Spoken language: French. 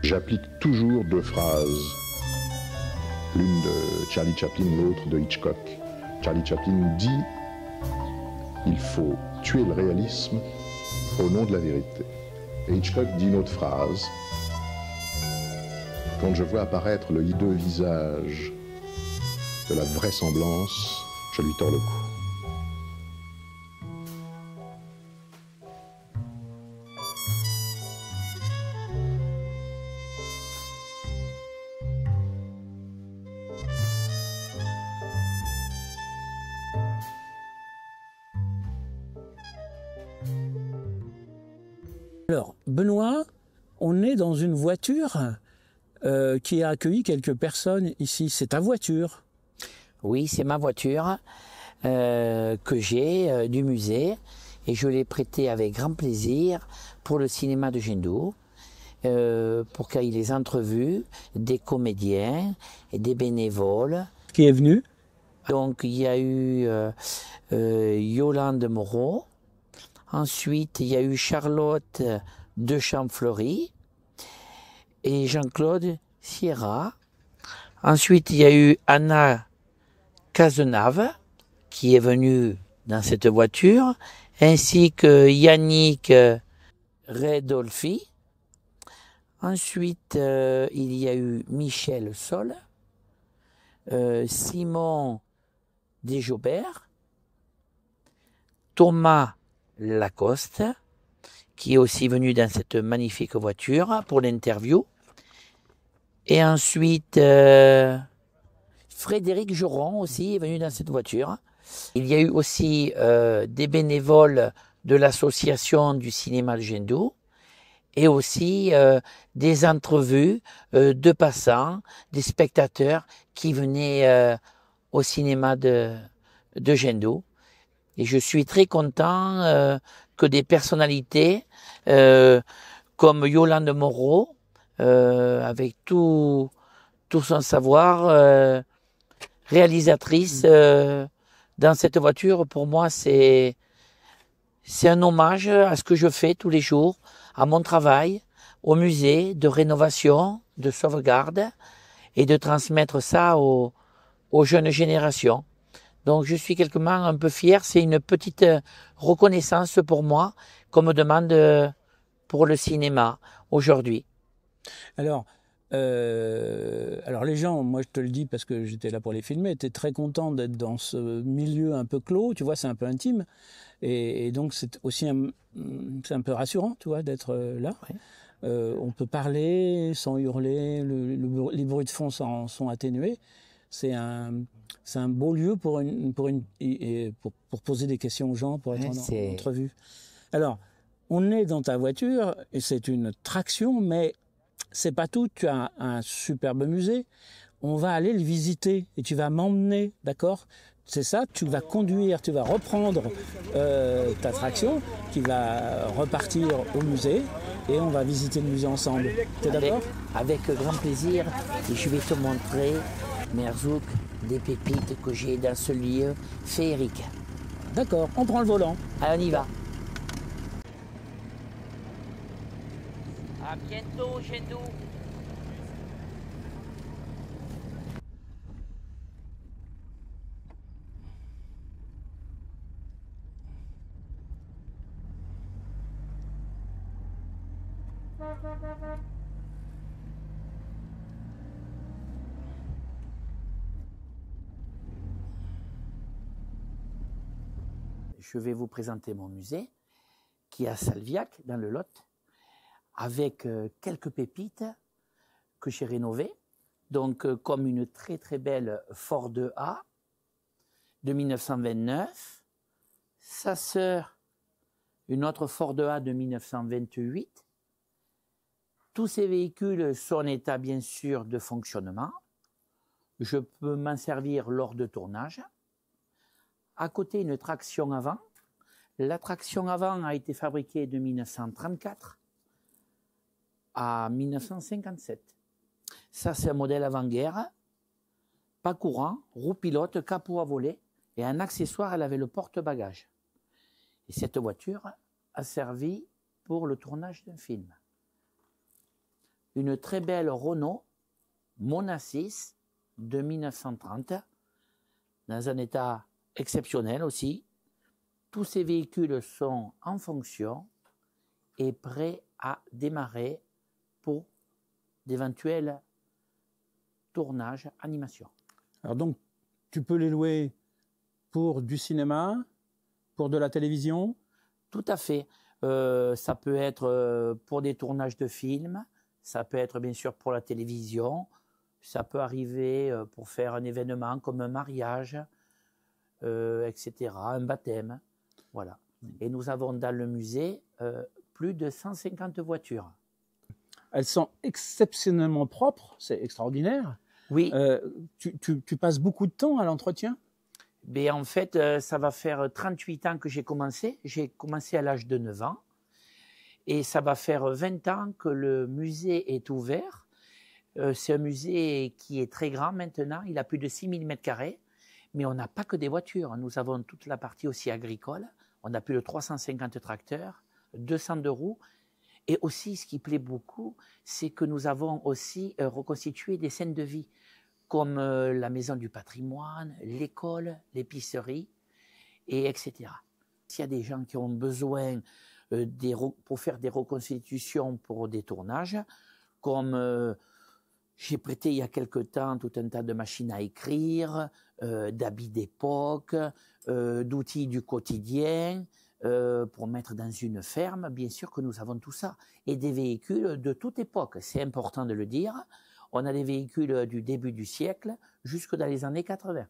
J'applique toujours deux phrases, l'une de Charlie Chaplin, l'autre de Hitchcock. Charlie Chaplin dit « Il faut tuer le réalisme au nom de la vérité ». Et Hitchcock dit une autre phrase « Quand je vois apparaître le hideux visage de la vraisemblance, je lui tords le cou ». Alors, Benoît, on est dans une voiture qui a accueilli quelques personnes ici. C'est ta voiture? Oui, c'est ma voiture que j'ai du musée et je l'ai prêtée avec grand plaisir pour le cinéma de Gendou, pour qu'il y ait les entrevues des comédiens et des bénévoles. Qui est venu? Donc, il y a eu Yolande Moreau. Ensuite, il y a eu Charlotte de Champfleury et Jean-Claude Sierra. Ensuite, il y a eu Anna Cazenave qui est venue dans cette voiture, ainsi que Yannick Redolfi. Ensuite, il y a eu Michel Sol, Simon Desjobert, Thomas Lacoste, qui est aussi venu dans cette magnifique voiture pour l'interview. Et ensuite, Frédéric Joron aussi est venu dans cette voiture. Il y a eu aussi des bénévoles de l'association du cinéma de Gendou et aussi des entrevues de passants, des spectateurs qui venaient au cinéma de Gendou. Et je suis très content que des personnalités comme Yolande Moreau, avec tout son savoir, réalisatrice dans cette voiture, pour moi c'est un hommage à ce que je fais tous les jours, à mon travail, au musée de rénovation, de sauvegarde, et de transmettre ça aux jeunes générations. Donc je suis quelque part un peu fier, c'est une petite reconnaissance pour moi qu'on me demande pour le cinéma aujourd'hui. Alors les gens, moi je te le dis parce que j'étais là pour les filmer, étaient très contents d'être dans ce milieu un peu clos, tu vois, c'est un peu intime. Et donc c'est aussi c'est un peu rassurant, tu vois, d'être là. Oui. On peut parler sans hurler, les bruits de fond sont atténués. C'est un beau lieu pour poser des questions aux gens, pour être en entrevue. Alors, on est dans ta voiture et c'est une traction, mais c'est pas tout. Tu as un superbe musée. On va aller le visiter et tu vas m'emmener, d'accord? C'est ça, tu vas conduire, tu vas reprendre ta traction, qui va repartir au musée et on va visiter le musée ensemble. T'es d'accord? Avec grand plaisir, et je vais te montrer, Merzouk, des pépites que j'ai dans ce lieu féerique. D'accord, on prend le volant. Allez, on y va. À bientôt, Gendou. Je vais vous présenter mon musée qui est à Salviac, dans le Lot, avec quelques pépites que j'ai rénovées. Donc, comme une très très belle Ford A de 1929, sa sœur, une autre Ford A de 1928. Tous ces véhicules sont en état bien sûr de fonctionnement. Je peux m'en servir lors de tournage. À côté, une traction avant. La traction avant a été fabriquée de 1934 à 1957. Ça, c'est un modèle avant-guerre, pas courant, roue pilote, capot à volet, et un accessoire, elle avait le porte-bagages. Et cette voiture a servi pour le tournage d'un film. une très belle Renault Mona 6 de 1930, dans un état exceptionnel aussi. Tous ces véhicules sont en fonction et prêts à démarrer pour d'éventuels tournages, animations. Alors donc, tu peux les louer pour du cinéma, pour de la télévision? Tout à fait. Ça peut être pour des tournages de films, ça peut être bien sûr pour la télévision, ça peut arriver pour faire un événement comme un mariage, etc., un baptême. Voilà. Et nous avons dans le musée plus de 150 voitures. Elles sont exceptionnellement propres, c'est extraordinaire. Oui. Tu passes beaucoup de temps à l'entretien? Mais en fait, ça va faire 38 ans que j'ai commencé. J'ai commencé à l'âge de 9 ans. Et ça va faire 20 ans que le musée est ouvert. C'est un musée qui est très grand maintenant. Il a plus de 6000 m². Mais on n'a pas que des voitures. Nous avons toute la partie aussi agricole. On a plus de 350 tracteurs, 202 roues. Et aussi, ce qui plaît beaucoup, c'est que nous avons aussi reconstitué des scènes de vie, comme la maison du patrimoine, l'école, l'épicerie, et etc. S'il y a des gens qui ont besoin pour faire des reconstitutions pour des tournages, comme j'ai prêté il y a quelque temps tout un tas de machines à écrire, d'habits d'époque, d'outils du quotidien, pour mettre dans une ferme, bien sûr que nous avons tout ça. Et des véhicules de toute époque, c'est important de le dire. On a des véhicules du début du siècle jusque dans les années 80.